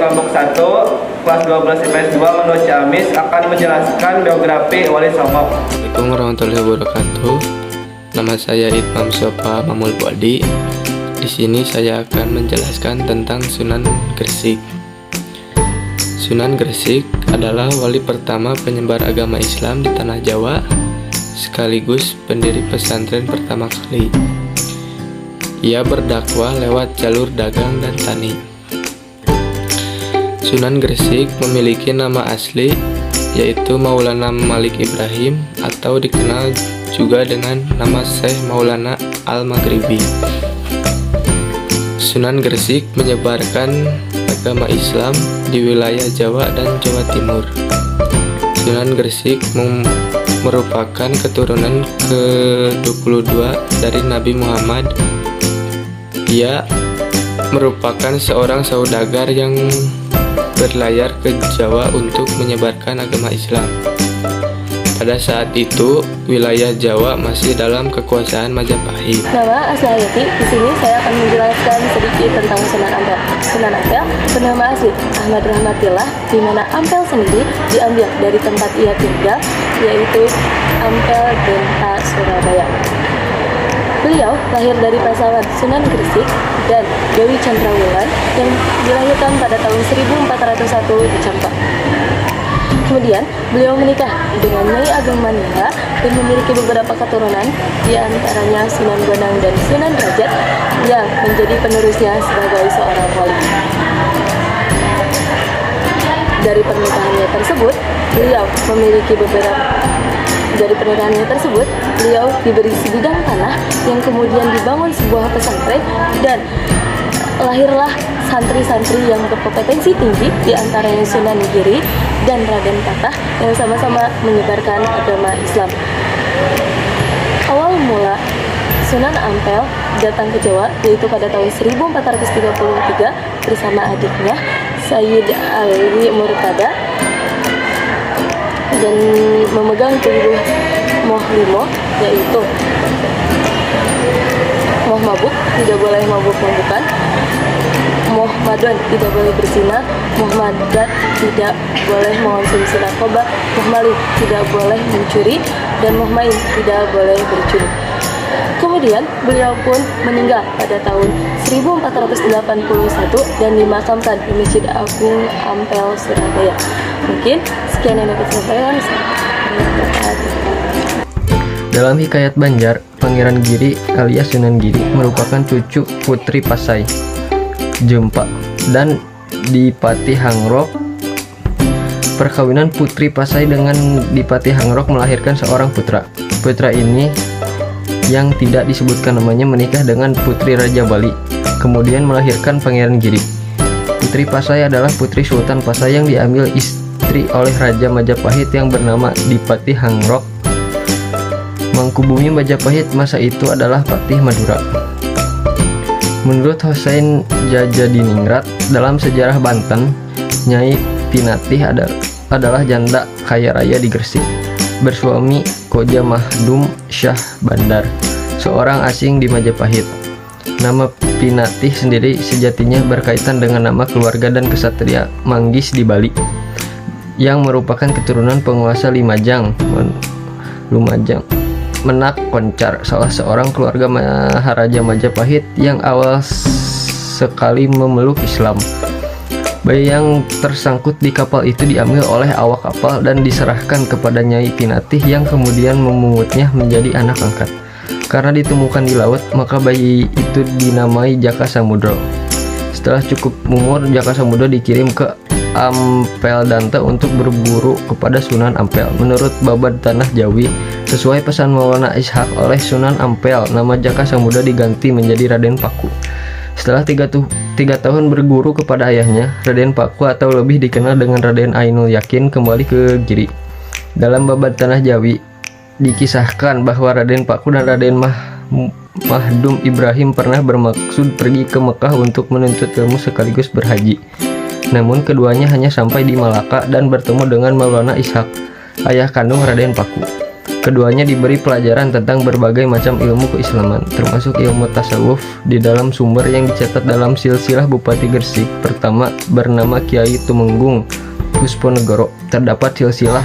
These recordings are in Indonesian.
kelompok 1, kelas 12 IPS 2 menurut Ciamis akan menjelaskan biografi Wali Songo. Assalamualaikum warahmatullahi wabarakatuh. Nama saya Itmam Sopa Mamul Bodi. Di sini saya akan menjelaskan tentang Sunan Gresik. Sunan Gresik adalah wali pertama penyebar agama Islam di tanah Jawa, sekaligus pendiri pesantren pertama kali. Ia berdakwah lewat jalur dagang dan tani. Sunan Gresik memiliki nama asli yaitu Maulana Malik Ibrahim atau dikenal juga dengan nama Syekh Maulana Al-Maghribi. Sunan Gresik menyebarkan agama Islam di wilayah Jawa dan Jawa Timur. Sunan Gresik merupakan keturunan ke-22 dari Nabi Muhammad. Ia merupakan seorang saudagar yang berlayar ke Jawa untuk menyebarkan agama Islam. Pada saat itu, wilayah Jawa masih dalam kekuasaan Majapahit. Nama asli Hayati. Di sini saya akan menjelaskan sedikit tentang Sunan Ampel. Sunan Ampel bernama asli Ahmad Rahmatillah, di mana Ampel sendiri diambil dari tempat ia tinggal, yaitu Ampel Genta, Surabaya. Beliau lahir dari pasangan Sunan Gresik dan Dewi Chandrawulan yang dilahirkan pada tahun 1401 di Campak. Kemudian, beliau menikah dengan Nyai Ageng Manila dan memiliki beberapa keturunan, di antaranya Sunan Bonang dan Sunan Derajat yang menjadi penerusnya sebagai seorang wali. Dari pernikahannya tersebut, beliau diberi sebidang tanah yang kemudian dibangun sebuah pesantren dan lahirlah santri-santri yang berkompetensi tinggi, di antaranya Sunan Giri dan Raden Patah yang sama-sama menyebarkan agama Islam. Awal mula Sunan Ampel datang ke Jawa yaitu pada tahun 1433 bersama adiknya Sayyid Ali Murtada dan memegang teguh moh limo, yaitu moh mabuk, tidak boleh mabuk-mabukan, moh madon, tidak boleh berzina, moh madat, tidak boleh mengonsumsi narkoba, moh maling, tidak boleh mencuri, dan moh main, tidak boleh bercuri. Kemudian beliau pun meninggal pada tahun 1481 dan dimakamkan di Masjid Agung Ampel, Surabaya. Mungkin sekian yang dapat saya sampaikan. Dalam Hikayat Banjar, Pangeran Giri alias Sunan Giri merupakan cucu Putri Pasai, Jempa, dan Dipati Hangrok. Perkawinan Putri Pasai dengan Dipati Hangrok melahirkan seorang putra. Putra ini yang tidak disebutkan namanya menikah dengan Putri Raja Bali, kemudian melahirkan Pangeran Giri. Putri Pasai adalah putri Sultan Pasai yang diambil istri oleh Raja Majapahit yang bernama Dipati Hangrok. Mangkubumi Majapahit masa itu adalah Patih Madura. Menurut Hosein Djajadiningrat dalam sejarah Banten, Nyai Pinatih adalah janda kaya raya di Gresik, bersuami Koja Mahdum Syah Bandar, seorang asing di Majapahit. Nama Pinatih sendiri sejatinya berkaitan dengan nama keluarga dan kesatria Manggis di Bali, yang merupakan keturunan penguasa Lumajang Menak Koncar, salah seorang keluarga Maharaja Majapahit yang awal sekali memeluk Islam. Bayi yang tersangkut di kapal itu diambil oleh awak kapal dan diserahkan kepada Nyai Pinatih yang kemudian memungutnya menjadi anak angkat. Karena ditemukan di laut, maka bayi itu dinamai Jaka Samudro. Setelah cukup umur, Jaka Samudro dikirim ke Ampel Dante untuk berburu kepada Sunan Ampel. Menurut Babad Tanah Jawi, sesuai pesan Maulana Ishak oleh Sunan Ampel, nama Jaka Samudra diganti menjadi Raden Paku. Setelah 3 tahun berguru kepada ayahnya, Raden Paku atau lebih dikenal dengan Raden Ainul Yakin kembali ke Giri. Dalam Babad Tanah Jawi dikisahkan bahwa Raden Paku dan Raden Mahdum Ibrahim pernah bermaksud pergi ke Mekah untuk menuntut ilmu sekaligus berhaji. Namun keduanya hanya sampai di Malaka dan bertemu dengan Maulana Ishak, ayah kandung Raden Paku. Keduanya diberi pelajaran tentang berbagai macam ilmu keislaman, termasuk ilmu tasawuf di dalam sumber yang dicatat dalam silsilah Bupati Gresik pertama bernama Kiai Tumenggung Pusponegoro. Terdapat silsilah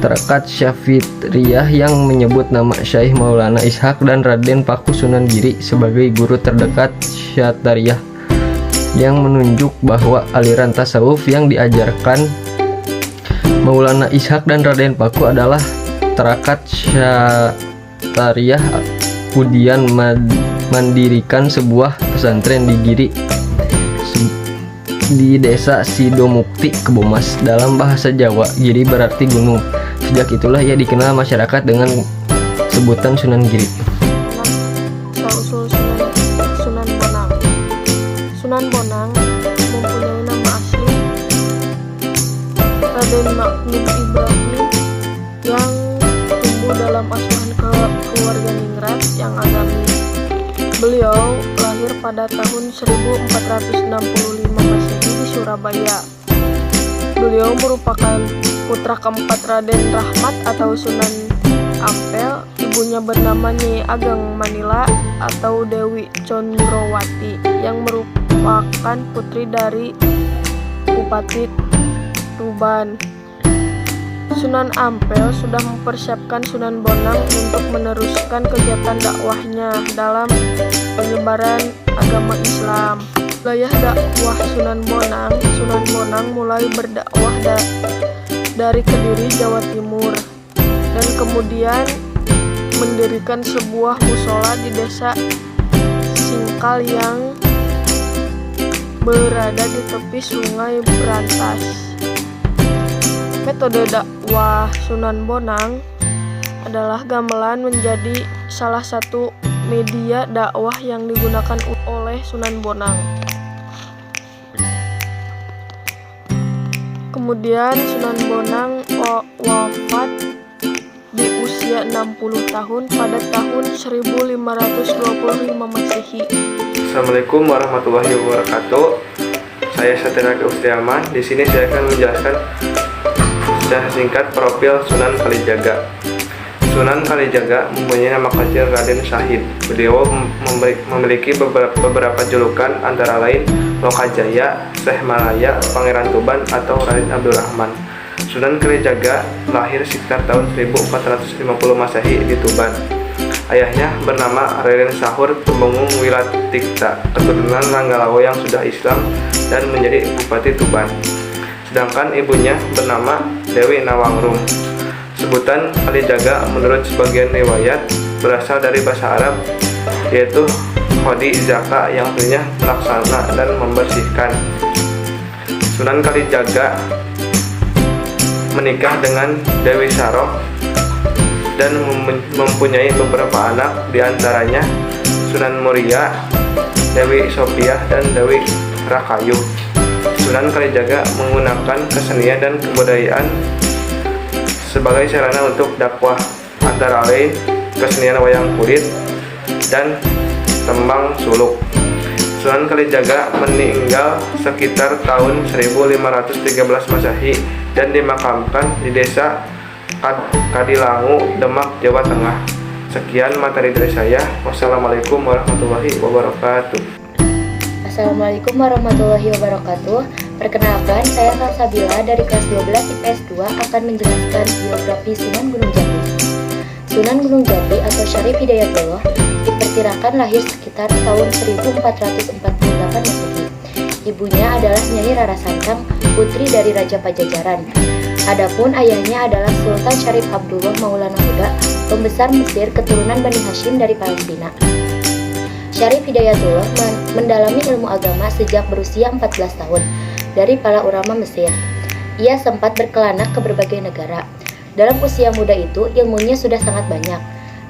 terekat Syafi'iyah yang menyebut nama Syekh Maulana Ishaq dan Raden Paku Sunan Giri sebagai guru terdekat Syatariyah, yang menunjuk bahwa aliran tasawuf yang diajarkan Maulana Ishaq dan Raden Paku adalah terakat Syatariyah. Kemudian mendirikan sebuah pesantren di Giri di desa Sidomukti, Kebomas. Dalam bahasa Jawa, Giri berarti gunung. Sejak itulah ia dikenal masyarakat dengan sebutan Sunan Giri. Asal-usul Sunan Bonang. Sunan Bonang mempunyai nama asli Raden Makmur Ibrahim yang tumbuh dalam asuhan keluarga ningrat yang agamis. Beliau lahir pada tahun 1465 Masehi di Surabaya. Beliau merupakan putra keempat Raden Rahmat atau Sunan Ampel. Ibunya bernama Nyai Ageng Manila atau Dewi Condrowati yang merupakan putri dari Bupati Tuban. Sunan Ampel sudah mempersiapkan Sunan Bonang untuk meneruskan kegiatan dakwahnya dalam penyebaran agama Islam. Wilayah dakwah Sunan Bonang mulai berdakwah dari Kediri, Jawa Timur, dan kemudian mendirikan sebuah musola di desa Singkal yang berada di tepi Sungai Berantas. Metode dakwah Sunan Bonang adalah gamelan menjadi salah satu media dakwah yang digunakan oleh Sunan Bonang. Kemudian Sunan Bonang wafat di usia 60 tahun pada tahun 1525 Masehi. Assalamualaikum warahmatullahi wabarakatuh. Saya Satria Ustiaman. Di sini saya akan menjelaskan secara singkat profil Sunan Kalijaga. Sunan Kalijaga mempunyai nama kecil Raden Syahid. Beliau memiliki beberapa julukan, antara lain Lokajaya, Syekh Malaya, Pangeran Tuban, atau Raden Abdurrahman. Sunan Kalijaga lahir sekitar tahun 1450 Masehi di Tuban. Ayahnya bernama Raden Sahur Tumenggung Wilatikta, keturunan Ranggalawe yang sudah Islam dan menjadi Bupati Tuban. Sedangkan ibunya bernama Dewi Nawangrum. Sebutan Kalijaga menurut sebagian riwayat berasal dari bahasa Arab, yaitu Khodi Zaka, yang artinya melaksana dan membersihkan. Sunan Kalijaga menikah dengan Dewi Saroh dan mempunyai beberapa anak, diantaranya Sunan Muria, Dewi Sopiah, dan Dewi Rakayu. Sunan Kalijaga menggunakan kesenian dan kebudayaan sebagai sarana untuk dakwah, antara lain kesenian wayang kulit dan tembang suluk. Sunan Kalijaga meninggal sekitar tahun 1513 Masehi dan dimakamkan di desa Kadilangu, Demak, Jawa Tengah. Sekian materi dari saya. Wassalamualaikum warahmatullahi wabarakatuh. Assalamualaikum warahmatullahi wabarakatuh. Perkenalkan, saya Salsabila dari kelas 12 IPS 2 akan menjelaskan biografi Sunan Gunung Jati. Sunan Gunung Jati atau Syarif Hidayatullah diperkirakan lahir sekitar tahun 1448 Masehi. Ibunya adalah Nyai Rara Santang, putri dari Raja Pajajaran. Adapun ayahnya adalah Sultan Syarif Abdullah Maulana Huda, pembesar Mesir keturunan Bani Hashim dari Palestina. Syarif Hidayatullah mendalami ilmu agama sejak berusia 14 tahun dari para ulama Mesir. Ia sempat berkelana ke berbagai negara. Dalam usia muda itu, ilmunya sudah sangat banyak.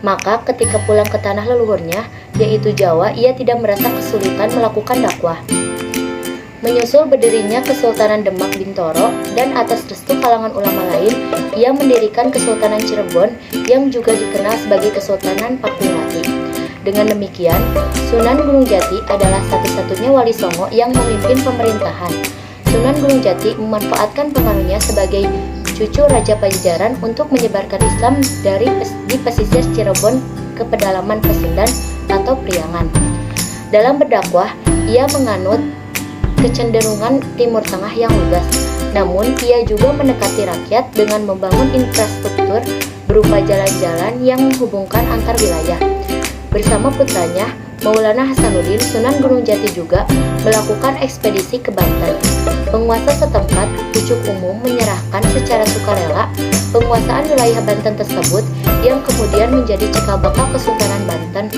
Maka ketika pulang ke tanah leluhurnya, yaitu Jawa, ia tidak merasa kesulitan melakukan dakwah. Menyusul berdirinya Kesultanan Demak Bintoro dan atas restu kalangan ulama lain, ia mendirikan Kesultanan Cirebon yang juga dikenal sebagai Kesultanan Pakulati. Dengan demikian, Sunan Gunung Jati adalah satu-satunya wali Songo yang memimpin pemerintahan. Sunan Gunung Jati memanfaatkan pengaruhnya sebagai cucu Raja Pajajaran untuk menyebarkan Islam di pesisir Cirebon ke pedalaman Pasundan atau Priangan. Dalam berdakwah, ia menganut kecenderungan Timur Tengah yang lugas. Namun, ia juga mendekati rakyat dengan membangun infrastruktur berupa jalan-jalan yang menghubungkan antar wilayah. Bersama putranya, Maulana Hasanuddin, Sunan Gunung Jati juga melakukan ekspedisi ke Banten. Penguasa setempat, Pucuk Umum, menyerahkan secara sukarela penguasaan wilayah Banten tersebut yang kemudian menjadi cikal bakal Kesultanan Banten.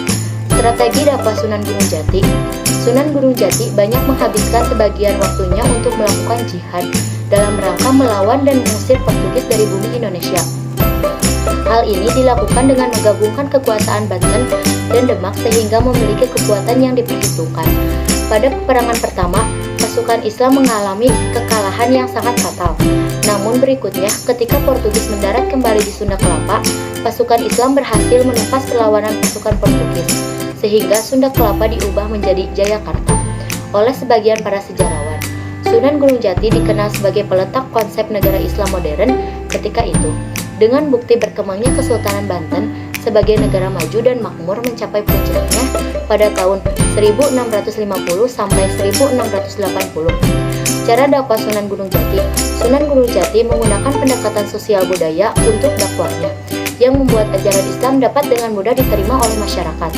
Strategi dakwah Sunan Gunung Jati. Sunan Gunung Jati banyak menghabiskan sebagian waktunya untuk melakukan jihad dalam rangka melawan dan mengusir Portugis dari bumi Indonesia. Hal ini dilakukan dengan menggabungkan kekuasaan Banten dan Demak sehingga memiliki kekuatan yang diperhitungkan. Pada peperangan pertama, pasukan Islam mengalami kekalahan yang sangat fatal. Namun berikutnya, ketika Portugis mendarat kembali di Sunda Kelapa, pasukan Islam berhasil menumpas perlawanan pasukan Portugis, sehingga Sunda Kelapa diubah menjadi Jayakarta. Oleh sebagian para sejarawan, Sunan Gunung Jati dikenal sebagai peletak konsep negara Islam modern ketika itu. Dengan bukti berkembangnya Kesultanan Banten sebagai negara maju dan makmur mencapai puncaknya pada tahun 1650 sampai 1680. Cara dakwah Sunan Gunung Jati. Sunan Gunung Jati menggunakan pendekatan sosial budaya untuk dakwahnya, yang membuat ajaran Islam dapat dengan mudah diterima oleh masyarakat.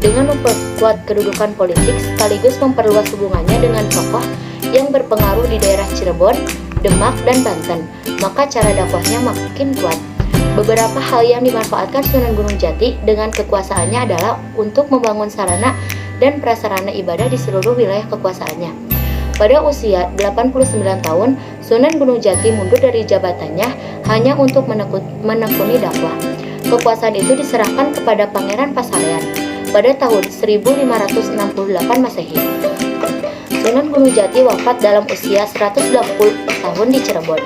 Dengan memperkuat kedudukan politik sekaligus memperluas hubungannya dengan tokoh yang berpengaruh di daerah Cirebon, Demak, dan Banten, maka cara dakwahnya makin kuat. Beberapa hal yang dimanfaatkan Sunan Gunung Jati dengan kekuasaannya adalah untuk membangun sarana dan prasarana ibadah di seluruh wilayah kekuasaannya. Pada usia 89 tahun, Sunan Gunung Jati mundur dari jabatannya hanya untuk menekuni dakwah. Kekuasaan itu diserahkan kepada Pangeran Pasarean pada tahun 1568 Masehi. Sunan Gunung Jati wafat dalam usia 180 tahun di Cirebon.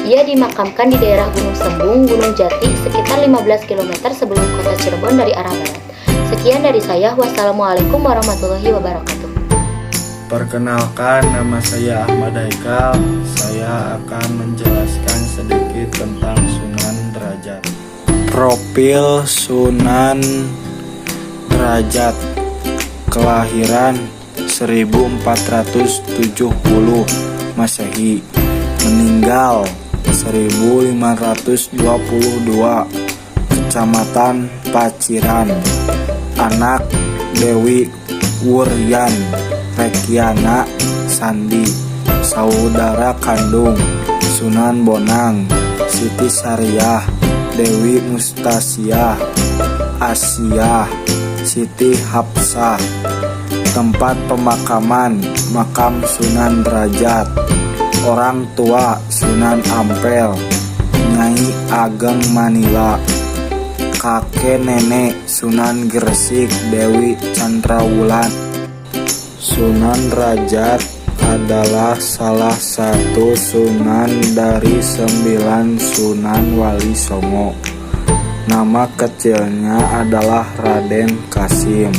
Ia dimakamkan di daerah Gunung Sembung, Gunung Jati, sekitar 15 km sebelum kota Cirebon dari arah barat. Sekian dari saya. Wassalamualaikum warahmatullahi wabarakatuh. Perkenalkan, nama saya Ahmad Haikal. Saya akan menjelaskan sedikit tentang Sunan Derajat. Profil Sunan Derajat. Kelahiran 1470 Masehi. Meninggal 1522. Kecamatan Paciran. Anak Dewi Wuryan Rekiana Sandi. Saudara kandung Sunan Bonang, Siti Sariah, Dewi Mustasiah, Asiah, Siti Hapsah. Tempat pemakaman makam Sunan Derajat. Orang tua Sunan Ampel, Nyai Ageng Manila. Kakek nenek Sunan Gresik, Dewi Chandrawulan. Sunan Derajat adalah salah satu sunan dari 9 Sunan Wali Songo. Nama kecilnya adalah Raden Kasim.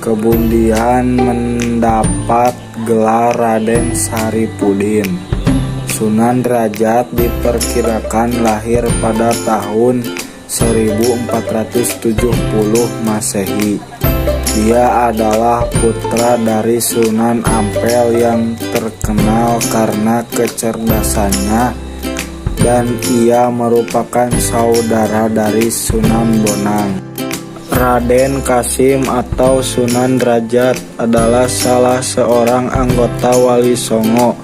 Kemudian mendapat gelar Raden Saripudin. Sunan Derajat diperkirakan lahir pada tahun 1470 Masehi. Dia adalah putra dari Sunan Ampel yang terkenal karena kecerdasannya, dan ia merupakan saudara dari Sunan Bonang. Raden Kasim atau Sunan Derajat adalah salah seorang anggota Wali Songo,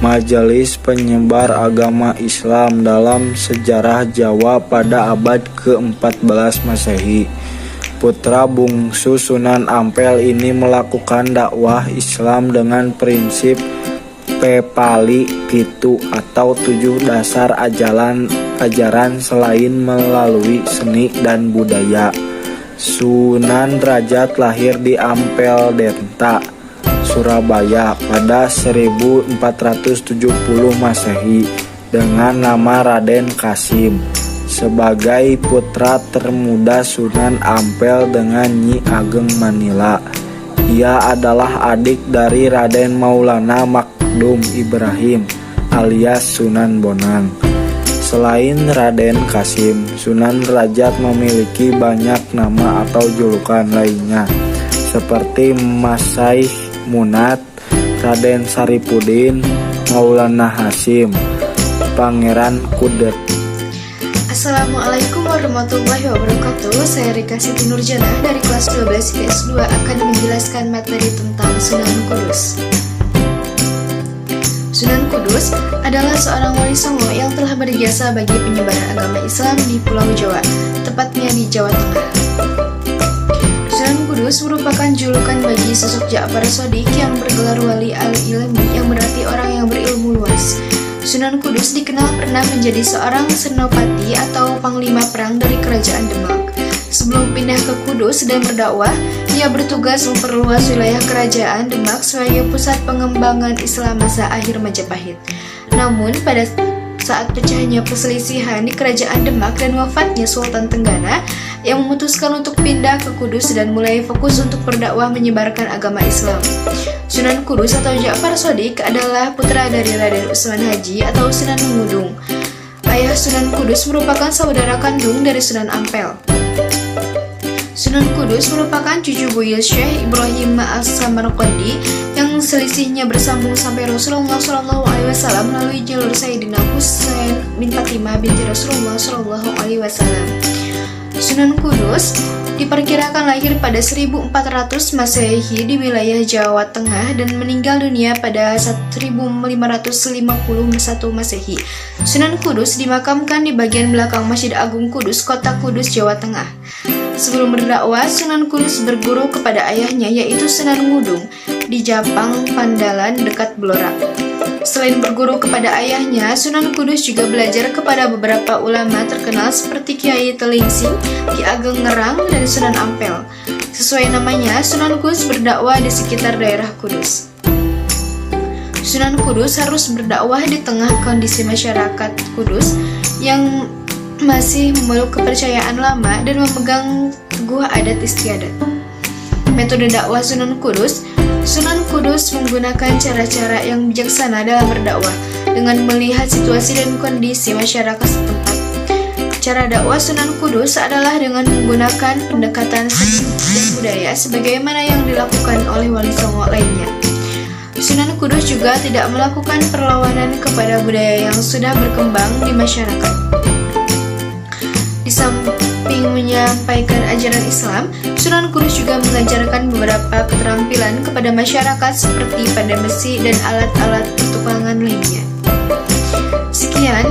majelis penyebar agama Islam dalam sejarah Jawa pada abad ke-14 Masehi. Putra bungsu Sunan Ampel ini melakukan dakwah Islam dengan prinsip Pepali Pitu atau 7 dasar ajaran selain melalui seni dan budaya. Sunan Derajat lahir di Ampel Denta, Surabaya pada 1470 Masehi dengan nama Raden Kasim sebagai putra termuda Sunan Ampel dengan Nyi Ageng Manila. Ia adalah adik dari Raden Maulana Makdum Ibrahim alias Sunan Bonang. Selain Raden Kasim, Sunan Derajat memiliki banyak nama atau julukan lainnya seperti Mas Syekh Munat, Raden Saripudin, Maulana Hasim, Pangeran Kudet. Assalamualaikum warahmatullahi wabarakatuh. Saya Rika Siti Nurjanah dari kelas 12 IPS 2 akan menjelaskan materi tentang Sunan Kudus. Sunan Kudus adalah seorang wali songo yang telah berjasa bagi penyebaran agama Islam di Pulau Jawa, tepatnya di Jawa Tengah. Sunan Kudus merupakan julukan bagi sosok Ja'far Shadiq yang bergelar wali al-ilmi, yang berarti orang yang berilmu luas. Sunan Kudus dikenal pernah menjadi seorang senopati atau panglima perang dari kerajaan Demak. Sebelum pindah ke Kudus dan berdakwah, ia bertugas memperluas wilayah kerajaan Demak sebagai pusat pengembangan Islam masa akhir Majapahit. Namun, pada saat pecahnya perselisihan di kerajaan Demak dan wafatnya Sultan Tenggana, ia memutuskan untuk pindah ke Kudus dan mulai fokus untuk berdakwah menyebarkan agama Islam. Sunan Kudus atau Ja'far Shadiq adalah putra dari Raden Utsman Haji atau Sunan Ngudung. Ayah Sunan Kudus merupakan saudara kandung dari Sunan Ampel. Sunan Kudus merupakan cucu buyut Syekh Ibrahim As-Samarqandi yang selisihnya bersambung sampai Rasulullah SAW melalui jalur Sayyidina Husain bin Fatimah binti Rasulullah SAW. Sunan Kudus diperkirakan lahir pada 1400 Masehi di wilayah Jawa Tengah dan meninggal dunia pada 1551 Masehi. Sunan Kudus dimakamkan di bagian belakang Masjid Agung Kudus, Kota Kudus, Jawa Tengah. Sebelum berdakwah, Sunan Kudus berguru kepada ayahnya yaitu Sunan Ngudung di Japang, Pandalan, dekat Blora. Selain berguru kepada ayahnya, Sunan Kudus juga belajar kepada beberapa ulama terkenal seperti Kiai Telingsing, Ki Ageng Ngerang, dan Sunan Ampel. Sesuai namanya, Sunan Kudus berdakwah di sekitar daerah Kudus. Sunan Kudus harus berdakwah di tengah kondisi masyarakat Kudus yang masih memeluk kepercayaan lama dan memegang teguh adat istiadat. Metode dakwah Sunan Kudus menggunakan cara-cara yang bijaksana dalam berdakwah dengan melihat situasi dan kondisi masyarakat setempat. Cara dakwah Sunan Kudus adalah dengan menggunakan pendekatan seni dan budaya sebagaimana yang dilakukan oleh wali songo lainnya. Sunan Kudus juga tidak melakukan perlawanan kepada budaya yang sudah berkembang di masyarakat. Di samping menyampaikan ajaran Islam, Sunan Kudus juga mengajarkan beberapa keterampilan kepada masyarakat seperti pandai besi dan alat-alat pertukangan lainnya. Sekian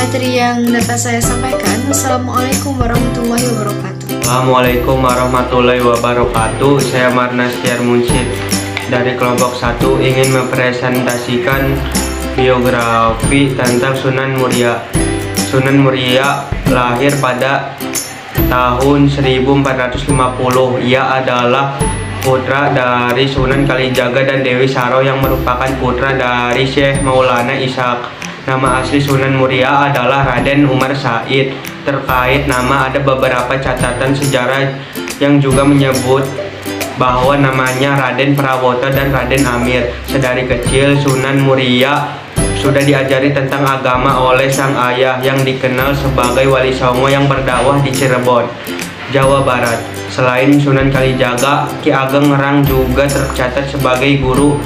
materi yang dapat saya sampaikan. Wassalamualaikum warahmatullahi wabarakatuh. Assalamualaikum warahmatullahi wabarakatuh. Saya Marnas Tiar Munsyid dari kelompok 1 ingin mempresentasikan biografi tentang Sunan Muria. Sunan Muria lahir pada tahun 1450. Ia adalah putra dari Sunan Kalijaga dan Dewi Saro yang merupakan putra dari Syekh Maulana Ishaq. Nama asli Sunan Muria adalah Raden Umar Said. Terkait nama ada beberapa catatan sejarah yang juga menyebut bahwa namanya Raden Prawata dan Raden Amir. Sedari kecil Sunan Muria sudah diajari tentang agama oleh sang ayah yang dikenal sebagai wali songo yang berdakwah di Cirebon, Jawa Barat. Selain Sunan Kalijaga, Ki Ageng Ngerang juga tercatat sebagai guru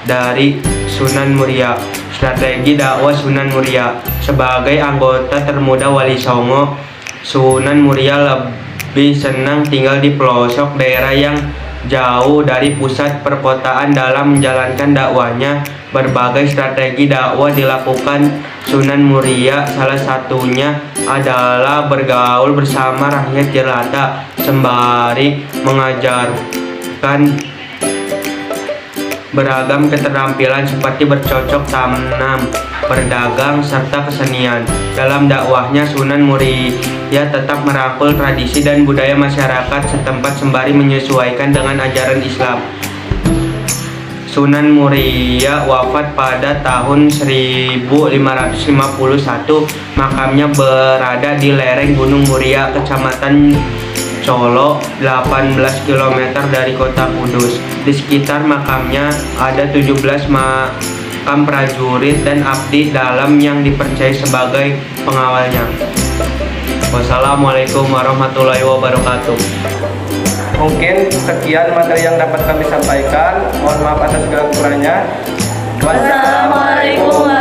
dari Sunan Muria. Strategi dakwah Sunan Muria sebagai anggota termuda wali songo, Sunan Muria lebih senang tinggal di pelosok daerah yang jauh dari pusat perkotaan. Dalam menjalankan dakwahnya, berbagai strategi dakwah dilakukan Sunan Muria. Salah satunya adalah bergaul bersama rakyat jelata sembari mengajarkan beragam keterampilan seperti bercocok tanam, berdagang, serta kesenian. Dalam dakwahnya, Sunan Muria tetap merangkul tradisi dan budaya masyarakat setempat sembari menyesuaikan dengan ajaran Islam. Sunan Muria wafat pada tahun 1551. Makamnya berada di lereng Gunung Muria, Kecamatan Colo, 18 km dari kota Kudus. Di sekitar makamnya ada 17 prajurit dan abdi dalam yang dipercaya sebagai pengawalnya. Wassalamualaikum warahmatullahi wabarakatuh. Mungkin sekian materi yang dapat kami sampaikan. Mohon maaf atas segala kekurangannya. Wassalamualaikum